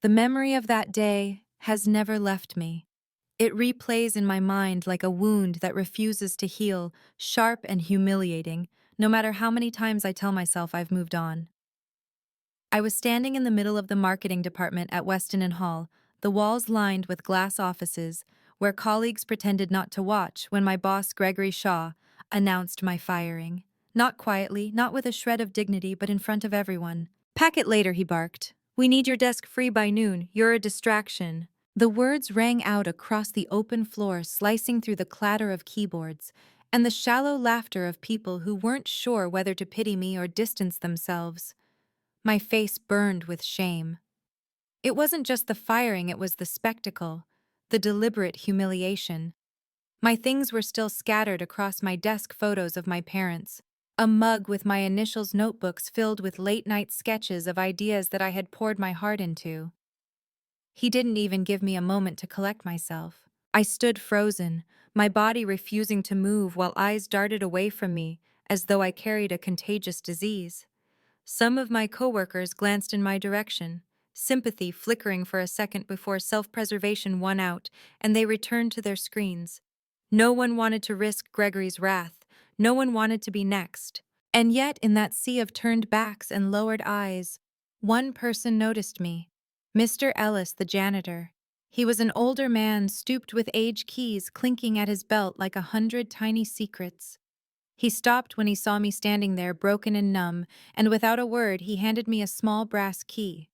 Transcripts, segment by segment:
The memory of that day has never left me. It replays in my mind like a wound that refuses to heal, sharp and humiliating, no matter how many times I tell myself I've moved on. I was standing in the middle of the marketing department at Weston and Hall, the walls lined with glass offices, where colleagues pretended not to watch when my boss, Gregory Shaw, announced my firing. Not quietly, not with a shred of dignity, but in front of everyone. "Pack it later," he barked. "We need your desk free by noon. You're a distraction." The words rang out across the open floor, slicing through the clatter of keyboards, and the shallow laughter of people who weren't sure whether to pity me or distance themselves. My face burned with shame. It wasn't just the firing, it was the spectacle, the deliberate humiliation. My things were still scattered across my desk, photos of my parents, a mug with my initials, notebooks filled with late-night sketches of ideas that I had poured my heart into. He didn't even give me a moment to collect myself. I stood frozen, my body refusing to move while eyes darted away from me as though I carried a contagious disease. Some of my coworkers glanced in my direction, sympathy flickering for a second before self-preservation won out, and they returned to their screens. No one wanted to risk Gregory's wrath. No one wanted to be next. And yet, in that sea of turned backs and lowered eyes, one person noticed me. Mr. Ellis, the janitor. He was an older man, stooped with age, keys clinking at his belt like 100 tiny secrets. He stopped when he saw me standing there, broken and numb, and without a word he handed me a small brass key.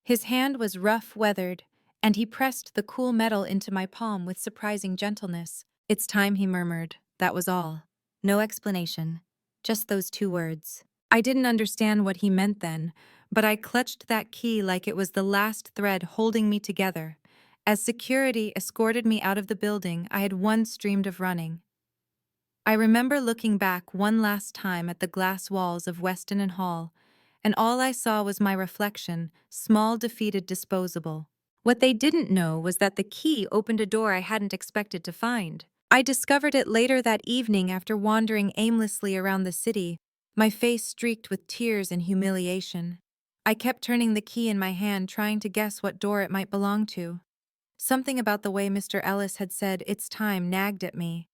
His hand was rough, weathered, and he pressed the cool metal into my palm with surprising gentleness. "It's time," he murmured. That was all. No explanation. Just those two words. I didn't understand what he meant then, but I clutched that key like it was the last thread holding me together. As security escorted me out of the building I had once dreamed of running. I remember looking back one last time at the glass walls of Weston and Hall, and all I saw was my reflection, small, defeated, disposable. What they didn't know was that the key opened a door I hadn't expected to find. I discovered it later that evening after wandering aimlessly around the city, my face streaked with tears and humiliation. I kept turning the key in my hand, trying to guess what door it might belong to. Something about the way Mr. Ellis had said, "It's time," nagged at me.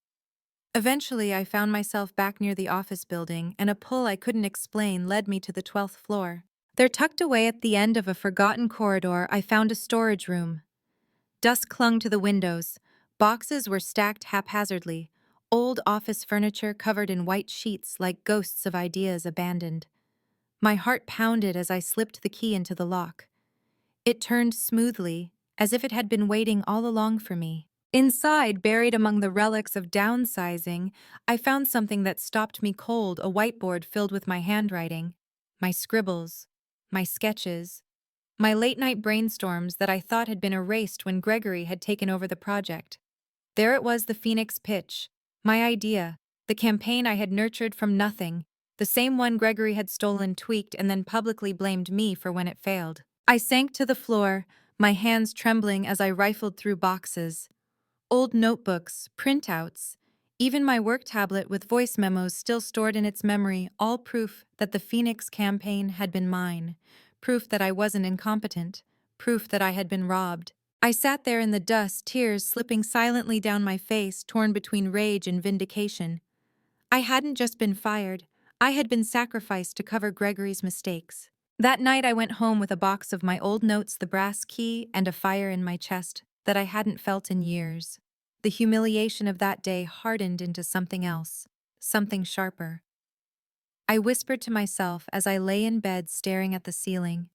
Eventually, I found myself back near the office building, and a pull I couldn't explain led me to the 12th floor. There, tucked away at the end of a forgotten corridor, I found a storage room. Dust clung to the windows. Boxes were stacked haphazardly, old office furniture covered in white sheets like ghosts of ideas abandoned. My heart pounded as I slipped the key into the lock. It turned smoothly, as if it had been waiting all along for me. Inside, buried among the relics of downsizing, I found something that stopped me cold, a whiteboard filled with my handwriting, my scribbles, my sketches, my late-night brainstorms that I thought had been erased when Gregory had taken over the project. There it was, the Phoenix pitch, my idea, the campaign I had nurtured from nothing, the same one Gregory had stolen, tweaked, and then publicly blamed me for when it failed. I sank to the floor, my hands trembling as I rifled through boxes. Old notebooks, printouts, even my work tablet with voice memos still stored in its memory, all proof that the Phoenix campaign had been mine, proof that I wasn't incompetent, proof that I had been robbed. I sat there in the dust, tears slipping silently down my face, torn between rage and vindication. I hadn't just been fired, I had been sacrificed to cover Gregory's mistakes. That night I went home with a box of my old notes, the brass key, and a fire in my chest that I hadn't felt in years. The humiliation of that day hardened into something else, something sharper. I whispered to myself as I lay in bed staring at the ceiling.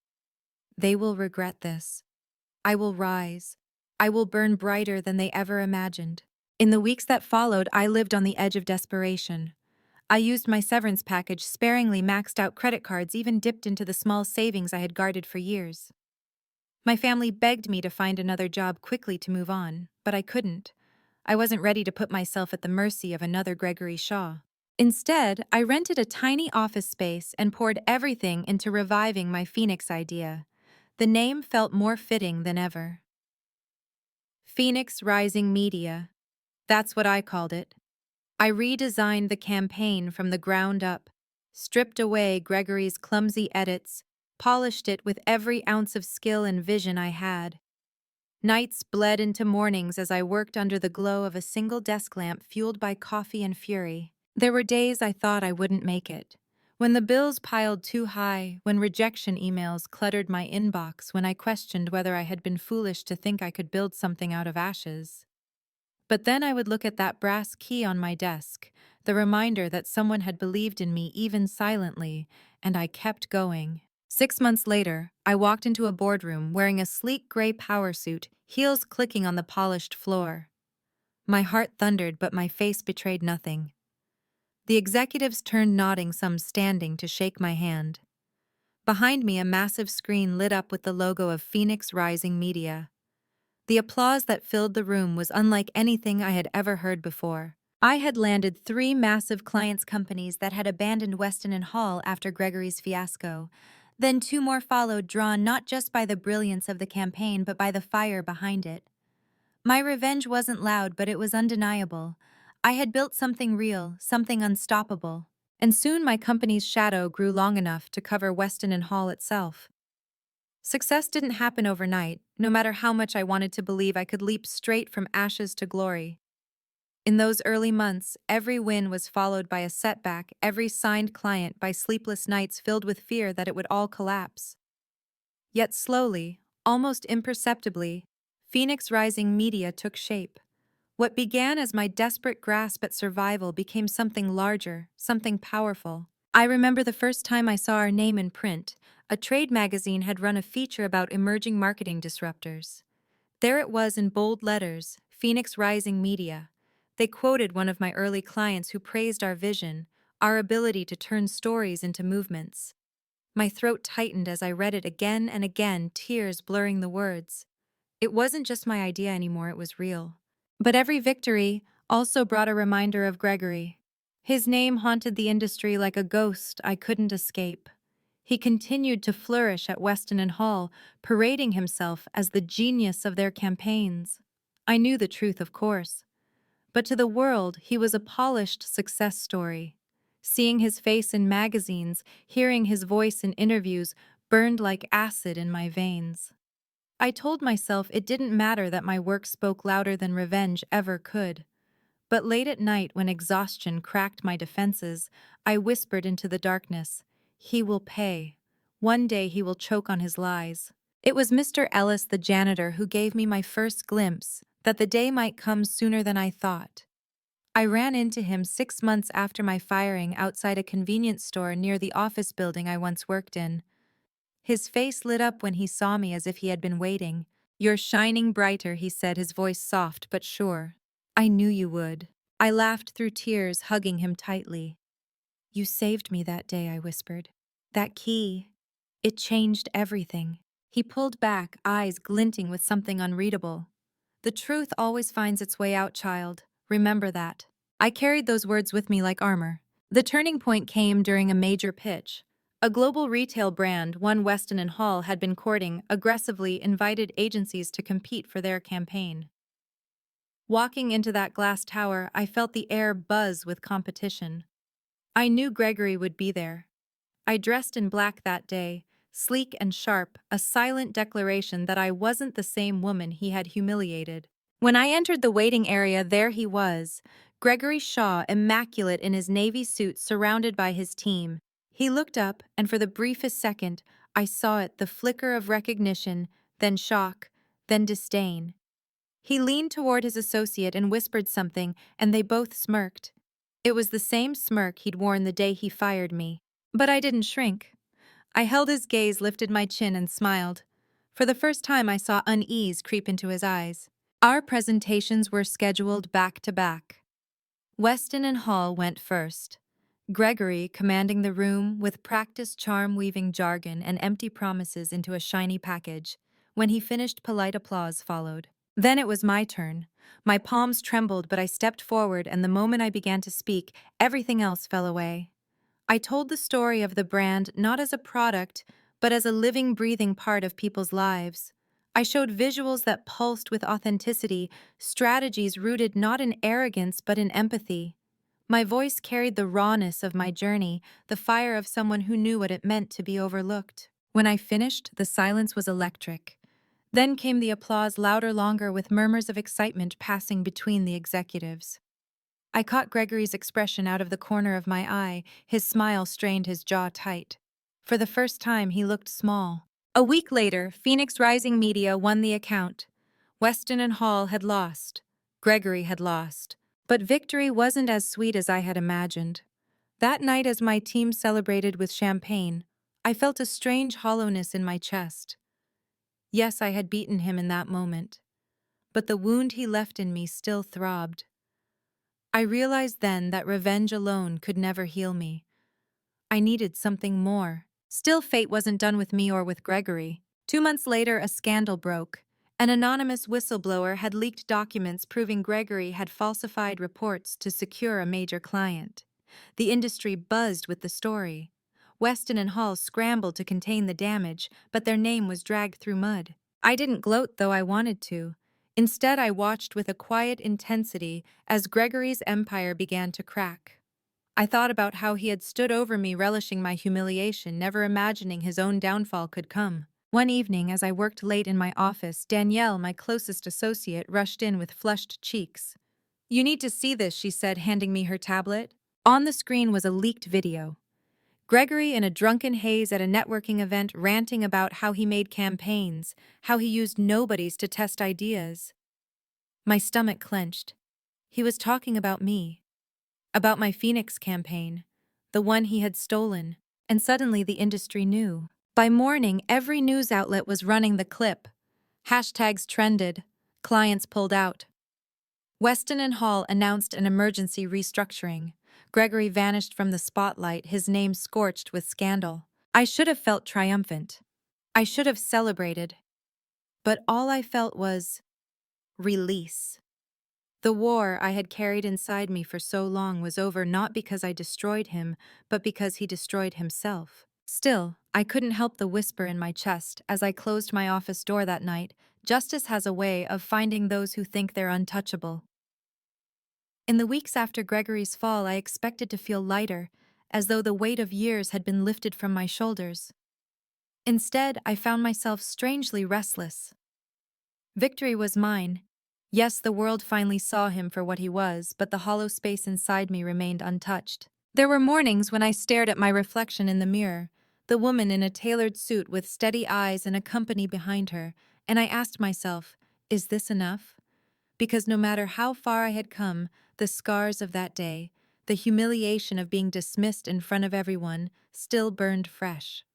They will regret this. I will rise. I will burn brighter than they ever imagined. In the weeks that followed, I lived on the edge of desperation. I used my severance package sparingly, maxed out credit cards, even dipped into the small savings I had guarded for years. My family begged me to find another job quickly to move on, but I couldn't. I wasn't ready to put myself at the mercy of another Gregory Shaw. Instead, I rented a tiny office space and poured everything into reviving my Phoenix idea. The name felt more fitting than ever. Phoenix Rising Media. That's what I called it. I redesigned the campaign from the ground up, stripped away Gregory's clumsy edits, polished it with every ounce of skill and vision I had. Nights bled into mornings as I worked under the glow of a single desk lamp fueled by coffee and fury. There were days I thought I wouldn't make it. When the bills piled too high, when rejection emails cluttered my inbox, when I questioned whether I had been foolish to think I could build something out of ashes. But then I would look at that brass key on my desk, the reminder that someone had believed in me even silently, and I kept going. 6 months later, I walked into a boardroom wearing a sleek gray power suit, heels clicking on the polished floor. My heart thundered, but my face betrayed nothing. The executives turned, nodding, some standing, to shake my hand. Behind me, a massive screen lit up with the logo of Phoenix Rising Media. The applause that filled the room was unlike anything I had ever heard before. I had landed 3 massive clients' companies that had abandoned Weston and Hall after Gregory's fiasco. Then 2 more followed, drawn not just by the brilliance of the campaign but by the fire behind it. My revenge wasn't loud, but it was undeniable. I had built something real, something unstoppable. And soon my company's shadow grew long enough to cover Weston and Hall itself. Success didn't happen overnight, no matter how much I wanted to believe I could leap straight from ashes to glory. In those early months, every win was followed by a setback, every signed client by sleepless nights filled with fear that it would all collapse. Yet slowly, almost imperceptibly, Phoenix Rising Media took shape. What began as my desperate grasp at survival became something larger, something powerful. I remember the first time I saw our name in print. A trade magazine had run a feature about emerging marketing disruptors. There it was in bold letters, Phoenix Rising Media. They quoted one of my early clients who praised our vision, our ability to turn stories into movements. My throat tightened as I read it again and again, tears blurring the words. It wasn't just my idea anymore, it was real. But every victory also brought a reminder of Gregory. His name haunted the industry like a ghost I couldn't escape. He continued to flourish at Weston and Hall, parading himself as the genius of their campaigns. I knew the truth, of course. But to the world, he was a polished success story. Seeing his face in magazines, hearing his voice in interviews, burned like acid in my veins. I told myself it didn't matter that my work spoke louder than revenge ever could. But late at night, when exhaustion cracked my defenses, I whispered into the darkness, "He will pay. One day he will choke on his lies." It was Mr. Ellis, the janitor, who gave me my first glimpse that the day might come sooner than I thought. I ran into him 6 months after my firing outside a convenience store near the office building I once worked in. His face lit up when he saw me, as if he had been waiting. "You're shining brighter," he said, his voice soft but sure. "I knew you would." I laughed through tears, hugging him tightly. "You saved me that day," I whispered. "That key, it changed everything." He pulled back, eyes glinting with something unreadable. "The truth always finds its way out, child. Remember that." I carried those words with me like armor. The turning point came during a major pitch. A global retail brand, one Weston and Hall had been courting, aggressively invited agencies to compete for their campaign. Walking into that glass tower, I felt the air buzz with competition. I knew Gregory would be there. I dressed in black that day, sleek and sharp, a silent declaration that I wasn't the same woman he had humiliated. When I entered the waiting area, there he was, Gregory Shaw, immaculate in his navy suit, surrounded by his team. He looked up, and for the briefest second, I saw it, the flicker of recognition, then shock, then disdain. He leaned toward his associate and whispered something, and they both smirked. It was the same smirk he'd worn the day he fired me. But I didn't shrink. I held his gaze, lifted my chin, and smiled. For the first time, I saw unease creep into his eyes. Our presentations were scheduled back to back. Weston and Hall went first, Gregory commanding the room with practiced charm, weaving jargon and empty promises into a shiny package. When he finished, polite applause followed. Then it was my turn. My palms trembled, but I stepped forward, and the moment I began to speak, everything else fell away. I told the story of the brand not as a product, but as a living, breathing part of people's lives. I showed visuals that pulsed with authenticity, strategies rooted not in arrogance but in empathy. My voice carried the rawness of my journey, the fire of someone who knew what it meant to be overlooked. When I finished, the silence was electric. Then came the applause, louder, longer, with murmurs of excitement passing between the executives. I caught Gregory's expression out of the corner of my eye. His smile strained his jaw tight. For the first time, he looked small. A week later, Phoenix Rising Media won the account. Weston and Hall had lost. Gregory had lost. But victory wasn't as sweet as I had imagined. That night, as my team celebrated with champagne, I felt a strange hollowness in my chest. Yes, I had beaten him in that moment, but the wound he left in me still throbbed. I realized then that revenge alone could never heal me. I needed something more. Still, fate wasn't done with me or with Gregory. 2 months later, a scandal broke. An anonymous whistleblower had leaked documents proving Gregory had falsified reports to secure a major client. The industry buzzed with the story. Weston and Hall scrambled to contain the damage, but their name was dragged through mud. I didn't gloat, though I wanted to. Instead, I watched with a quiet intensity as Gregory's empire began to crack. I thought about how he had stood over me, relishing my humiliation, never imagining his own downfall could come. One evening, as I worked late in my office, Danielle, my closest associate, rushed in with flushed cheeks. "You need to see this," she said, handing me her tablet. On the screen was a leaked video. Gregory in a drunken haze at a networking event, ranting about how he made campaigns, how he used nobodies to test ideas. My stomach clenched. He was talking about me. About my Phoenix campaign, the one he had stolen, and suddenly the industry knew. By morning, every news outlet was running the clip. Hashtags trended, clients pulled out. Weston and Hall announced an emergency restructuring. Gregory vanished from the spotlight, his name scorched with scandal. I should have felt triumphant. I should have celebrated. But all I felt was release. The war I had carried inside me for so long was over, not because I destroyed him, but because he destroyed himself. Still, I couldn't help the whisper in my chest as I closed my office door that night. Justice has a way of finding those who think they're untouchable. In the weeks after Gregory's fall, I expected to feel lighter, as though the weight of years had been lifted from my shoulders. Instead, I found myself strangely restless. Victory was mine. Yes, the world finally saw him for what he was, but the hollow space inside me remained untouched. There were mornings when I stared at my reflection in the mirror, the woman in a tailored suit with steady eyes and a company behind her, and I asked myself, is this enough? Because no matter how far I had come, the scars of that day, the humiliation of being dismissed in front of everyone, still burned fresh.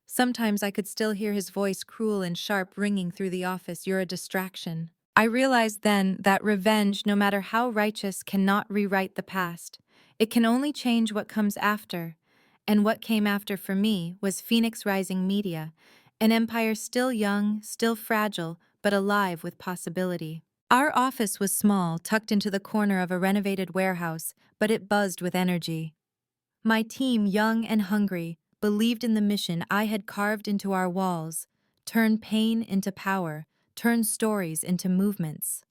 Sometimes I could still hear his voice, cruel and sharp, ringing through the office, "You're a distraction." I realized then that revenge, no matter how righteous, cannot rewrite the past. It can only change what comes after. And what came after for me was Phoenix Rising Media, an empire still young, still fragile, but alive with possibility. Our office was small, tucked into the corner of a renovated warehouse, but it buzzed with energy. My team, young and hungry, believed in the mission I had carved into our walls: turn pain into power, turn stories into movements.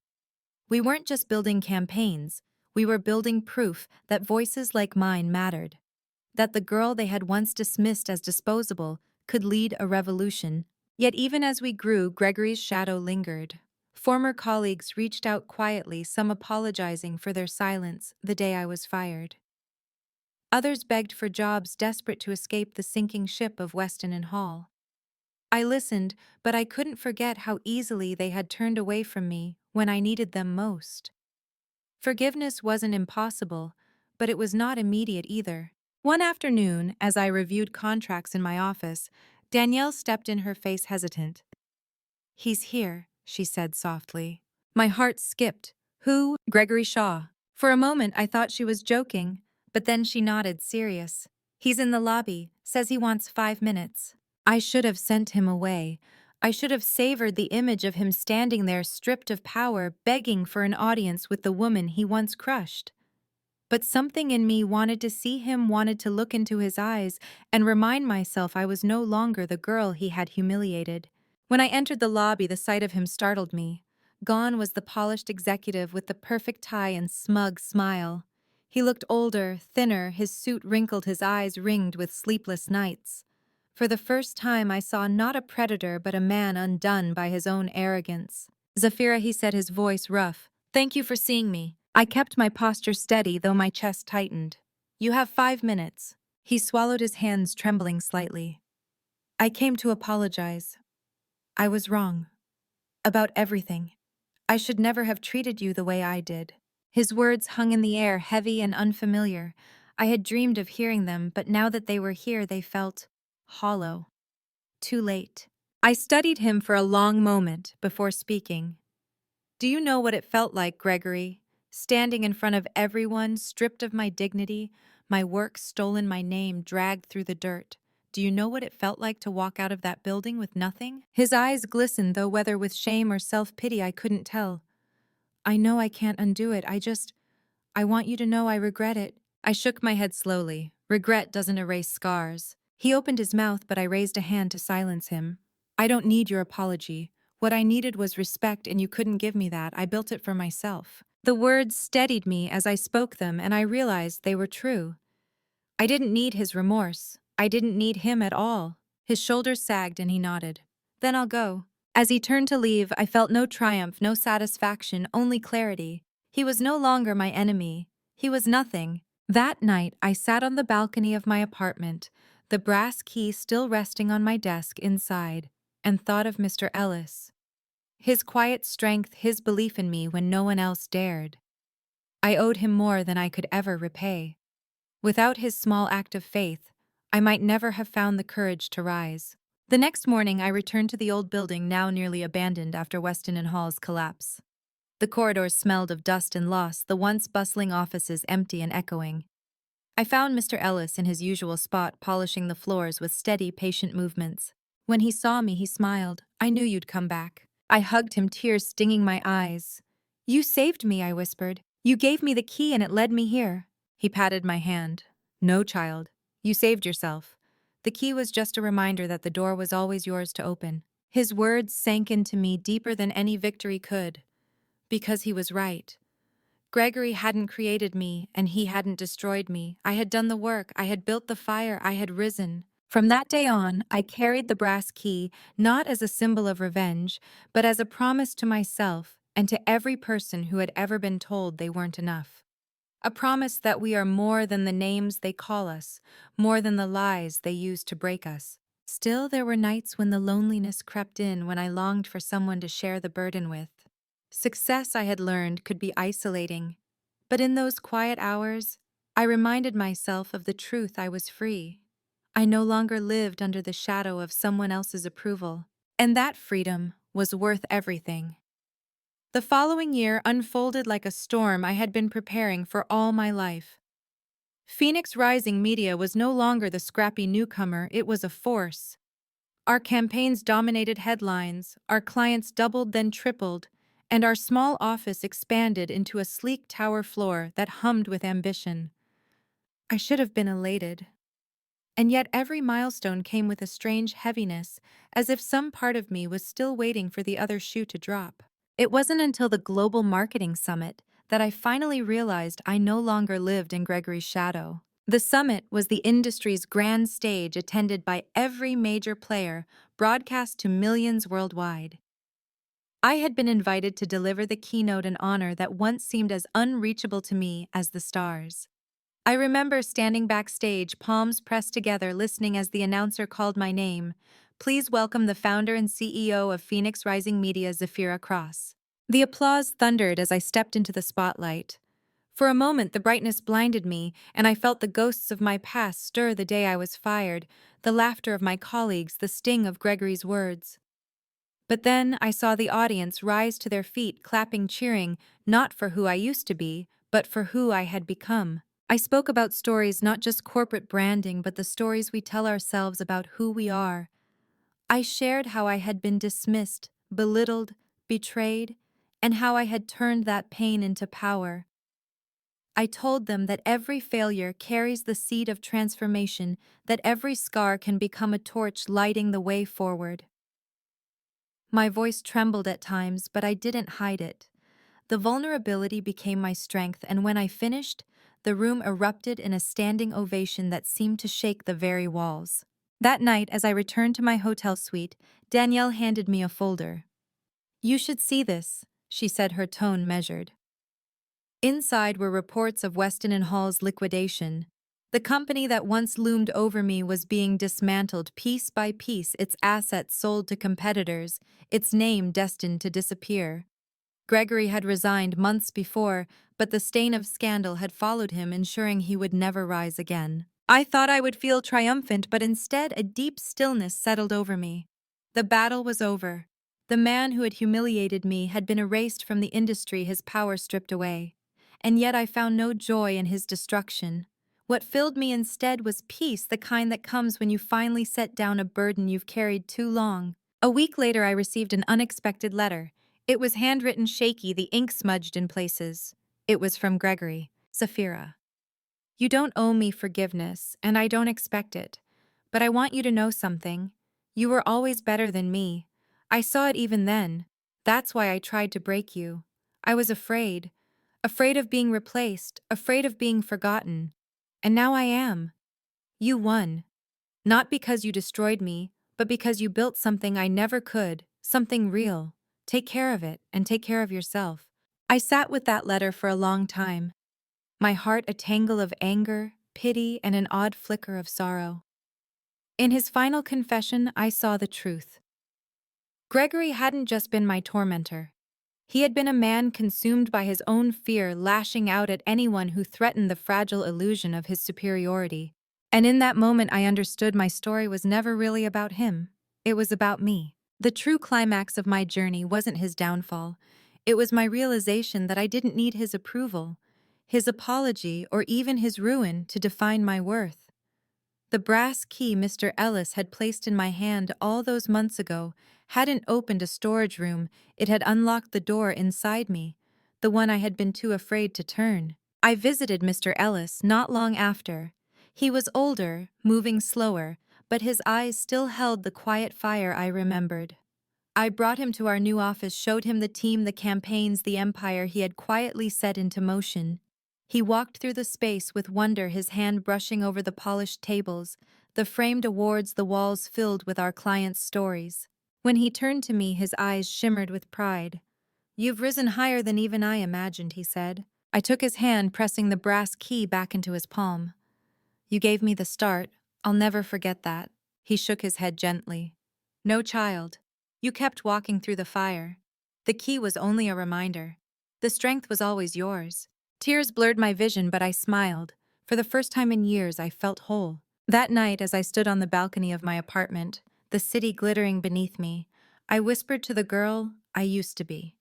We weren't just building campaigns, we were building proof that voices like mine mattered, that the girl they had once dismissed as disposable could lead a revolution. Yet even as we grew, Gregory's shadow lingered. Former colleagues reached out quietly, some apologizing for their silence the day I was fired. Others begged for jobs, desperate to escape the sinking ship of Weston and Hall. I listened, but I couldn't forget how easily they had turned away from me when I needed them most. Forgiveness wasn't impossible, but it was not immediate either. One afternoon, as I reviewed contracts in my office, Danielle stepped in, her face hesitant. "He's here," she said softly. My heart skipped. "Who?" "Gregory Shaw." For a moment I thought she was joking, but then she nodded, serious. "He's in the lobby, says he wants 5 minutes." I should have sent him away. I should have savored the image of him standing there, stripped of power, begging for an audience with the woman he once crushed. But something in me wanted to see him, wanted to look into his eyes and remind myself I was no longer the girl he had humiliated. When I entered the lobby, the sight of him startled me. Gone was the polished executive with the perfect tie and smug smile. He looked older, thinner, his suit wrinkled, his eyes ringed with sleepless nights. For the first time, I saw not a predator but a man undone by his own arrogance. Zafira, he said, his voice rough. Thank you for seeing me. I kept my posture steady, though my chest tightened. You have 5 minutes. He swallowed, his hands trembling slightly. I came to apologize. I was wrong. About everything. I should never have treated you the way I did. His words hung in the air, heavy and unfamiliar. I had dreamed of hearing them, but now that they were here, they felt hollow. Too late. I studied him for a long moment before speaking. Do you know what it felt like, Gregory? Standing in front of everyone, stripped of my dignity, my work stolen, my name dragged through the dirt. Do you know what it felt like to walk out of that building with nothing? His eyes glistened, though whether with shame or self-pity I couldn't tell. I know I can't undo it. I want you to know I regret it. I shook my head slowly. Regret doesn't erase scars. He opened his mouth, but I raised a hand to silence him. I don't need your apology. What I needed was respect, and you couldn't give me that. I built it for myself. The words steadied me as I spoke them, and I realized they were true. I didn't need his remorse. I didn't need him at all. His shoulders sagged and he nodded. Then I'll go. As he turned to leave, I felt no triumph, no satisfaction, only clarity. He was no longer my enemy. He was nothing. That night, I sat on the balcony of my apartment, the brass key still resting on my desk inside, and thought of Mr. Ellis. His quiet strength, his belief in me when no one else dared. I owed him more than I could ever repay. Without his small act of faith, I might never have found the courage to rise. The next morning, I returned to the old building, now nearly abandoned after Weston and Hall's collapse. The corridors smelled of dust and loss, the once bustling offices empty and echoing. I found Mr. Ellis in his usual spot, polishing the floors with steady, patient movements. When he saw me, he smiled. I knew you'd come back. I hugged him, tears stinging my eyes. You saved me, I whispered. You gave me the key and it led me here. He patted my hand. No, child. You saved yourself. The key was just a reminder that the door was always yours to open. His words sank into me deeper than any victory could. Because he was right. Gregory hadn't created me, and he hadn't destroyed me. I had done the work, I had built the fire, I had risen. From that day on, I carried the brass key, not as a symbol of revenge, but as a promise to myself and to every person who had ever been told they weren't enough. A promise that we are more than the names they call us, more than the lies they use to break us. Still, there were nights when the loneliness crept in, when I longed for someone to share the burden with. Success, I had learned, could be isolating. But in those quiet hours, I reminded myself of the truth. I was free. I no longer lived under the shadow of someone else's approval. And that freedom was worth everything. The following year unfolded like a storm I had been preparing for all my life. Phoenix Rising Media was no longer the scrappy newcomer, it was a force. Our campaigns dominated headlines, our clients doubled then tripled, and our small office expanded into a sleek tower floor that hummed with ambition. I should have been elated. And yet every milestone came with a strange heaviness, as if some part of me was still waiting for the other shoe to drop. It wasn't until the Global Marketing Summit that I finally realized I no longer lived in Gregory's shadow. The summit was the industry's grand stage, attended by every major player, broadcast to millions worldwide. I had been invited to deliver the keynote, an honor that once seemed as unreachable to me as the stars. I remember standing backstage, palms pressed together, listening as the announcer called my name. Please welcome the founder and CEO of Phoenix Rising Media, Zafira Cross. The applause thundered as I stepped into the spotlight. For a moment, the brightness blinded me, and I felt the ghosts of my past stir: the day I was fired, the laughter of my colleagues, the sting of Gregory's words. But then I saw the audience rise to their feet, clapping, cheering, not for who I used to be, but for who I had become. I spoke about stories, not just corporate branding, but the stories we tell ourselves about who we are. I shared how I had been dismissed, belittled, betrayed, and how I had turned that pain into power. I told them that every failure carries the seed of transformation, that every scar can become a torch lighting the way forward. My voice trembled at times, but I didn't hide it. The vulnerability became my strength, and when I finished, the room erupted in a standing ovation that seemed to shake the very walls. That night, as I returned to my hotel suite, Danielle handed me a folder. "You should see this," she said, her tone measured. Inside were reports of Weston and Hall's liquidation. The company that once loomed over me was being dismantled piece by piece, its assets sold to competitors, its name destined to disappear. Gregory had resigned months before, but the stain of scandal had followed him, ensuring he would never rise again. I thought I would feel triumphant, but instead a deep stillness settled over me. The battle was over. The man who had humiliated me had been erased from the industry, his power stripped away. And yet I found no joy in his destruction. What filled me instead was peace, the kind that comes when you finally set down a burden you've carried too long. A week later, I received an unexpected letter. It was handwritten, shaky, the ink smudged in places. It was from Gregory. Sapphira. "You don't owe me forgiveness, and I don't expect it. But I want you to know something. You were always better than me. I saw it even then. That's why I tried to break you. I was afraid. Afraid of being replaced, afraid of being forgotten. And now I am. You won. Not because you destroyed me, but because you built something I never could, something real. Take care of it, and take care of yourself." I sat with that letter for a long time, my heart a tangle of anger, pity, and an odd flicker of sorrow. In his final confession, I saw the truth. Gregory hadn't just been my tormentor. He had been a man consumed by his own fear, lashing out at anyone who threatened the fragile illusion of his superiority. And in that moment, I understood my story was never really about him. It was about me. The true climax of my journey wasn't his downfall. It was my realization that I didn't need his approval, his apology, or even his ruin to define my worth. The brass key Mr. Ellis had placed in my hand all those months ago hadn't opened a storage room, it had unlocked the door inside me, the one I had been too afraid to turn. I visited Mr. Ellis not long after. He was older, moving slower, but his eyes still held the quiet fire I remembered. I brought him to our new office, showed him the team, the campaigns, the empire he had quietly set into motion. He walked through the space with wonder, his hand brushing over the polished tables, the framed awards, the walls filled with our clients' stories. When he turned to me, his eyes shimmered with pride. "You've risen higher than even I imagined," he said. I took his hand, pressing the brass key back into his palm. "You gave me the start. I'll never forget that." He shook his head gently. "No, child. You kept walking through the fire. The key was only a reminder. The strength was always yours." Tears blurred my vision, but I smiled. For the first time in years, I felt whole. That night, as I stood on the balcony of my apartment, the city glittering beneath me, I whispered to the girl I used to be.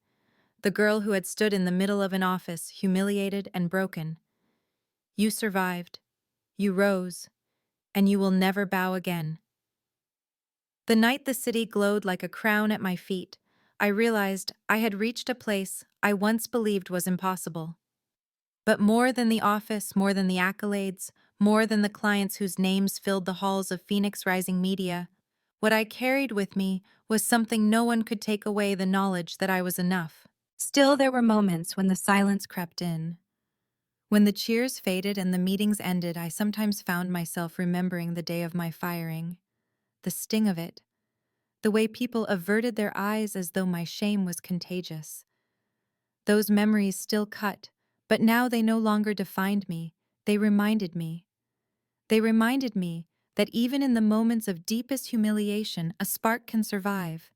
The girl who had stood in the middle of an office, humiliated and broken. "You survived. You rose. And you will never bow again." The night the city glowed like a crown at my feet, I realized I had reached a place I once believed was impossible. But more than the office, more than the accolades, more than the clients whose names filled the halls of Phoenix Rising Media, what I carried with me was something no one could take away: the knowledge that I was enough. Still, there were moments when the silence crept in. When the cheers faded and the meetings ended, I sometimes found myself remembering the day of my firing, the sting of it, the way people averted their eyes as though my shame was contagious. Those memories still cut, but now they no longer defined me, they reminded me. They reminded me that even in the moments of deepest humiliation, a spark can survive.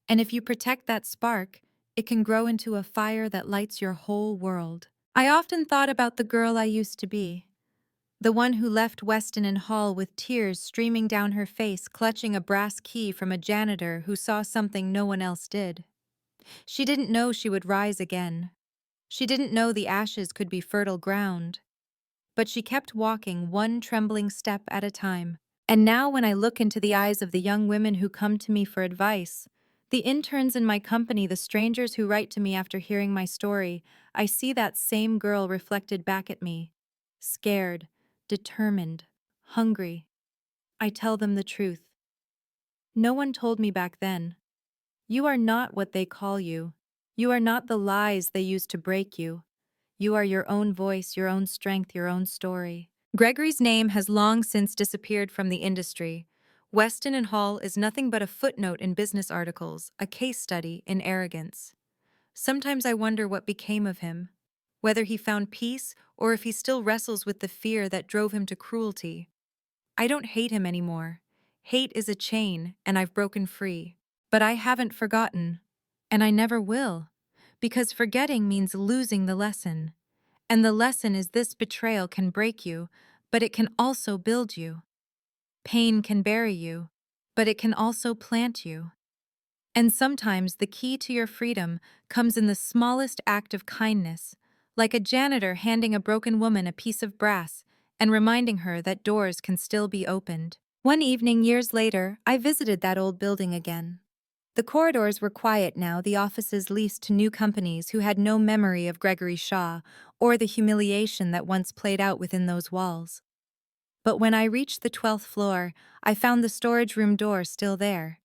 And if you protect that spark, it can grow into a fire that lights your whole world. I often thought about the girl I used to be, the one who left Weston and Hall with tears streaming down her face, clutching a brass key from a janitor who saw something no one else did. She didn't know she would rise again. She didn't know the ashes could be fertile ground. But she kept walking, one trembling step at a time. And now when I look into the eyes of the young women who come to me for advice, the interns in my company, the strangers who write to me after hearing my story, I see that same girl reflected back at me. Scared, determined, hungry. I tell them the truth. No one told me back then. You are not what they call you. You are not the lies they use to break you. You are your own voice, your own strength, your own story. Gregory's name has long since disappeared from the industry. Weston and Hall is nothing but a footnote in business articles, a case study in arrogance. Sometimes I wonder what became of him, whether he found peace or if he still wrestles with the fear that drove him to cruelty. I don't hate him anymore. Hate is a chain, and I've broken free. But I haven't forgotten, and I never will, because forgetting means losing the lesson. And the lesson is this: betrayal can break you, but it can also build you. Pain can bury you, but it can also plant you. And sometimes the key to your freedom comes in the smallest act of kindness, like a janitor handing a broken woman a piece of brass and reminding her that doors can still be opened. One evening years later, I visited that old building again. The corridors were quiet now, the offices leased to new companies who had no memory of Gregory Shaw or the humiliation that once played out within those walls. But when I reached the 12th floor, I found the storage room door still there.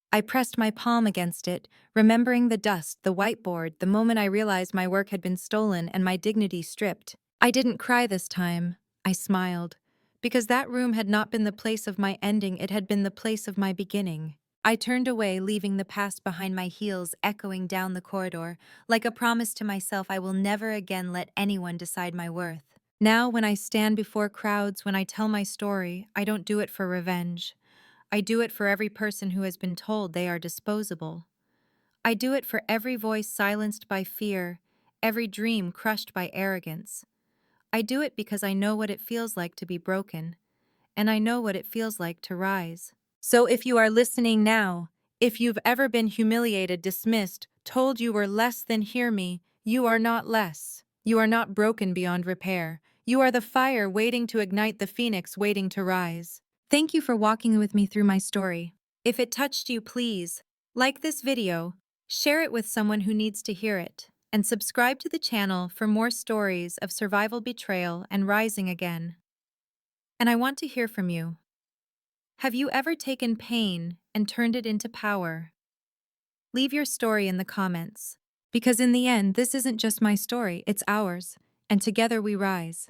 I pressed my palm against it, remembering the dust, the whiteboard, the moment I realized my work had been stolen and my dignity stripped. I didn't cry this time. I smiled. Because that room had not been the place of my ending, it had been the place of my beginning. I turned away, leaving the past behind my heels, echoing down the corridor, like a promise to myself I will never again let anyone decide my worth. Now, when I stand before crowds, when I tell my story, I don't do it for revenge. I do it for every person who has been told they are disposable. I do it for every voice silenced by fear, every dream crushed by arrogance. I do it because I know what it feels like to be broken, and I know what it feels like to rise. So if you are listening now, if you've ever been humiliated, dismissed, told you were less than, hear me, you are not less. You are not broken beyond repair. You are the fire waiting to ignite, the phoenix waiting to rise. Thank you for walking with me through my story. If it touched you, please like this video, share it with someone who needs to hear it, and subscribe to the channel for more stories of survival, betrayal, and rising again. And I want to hear from you. Have you ever taken pain and turned it into power? Leave your story in the comments. Because in the end, this isn't just my story, it's ours, and together we rise.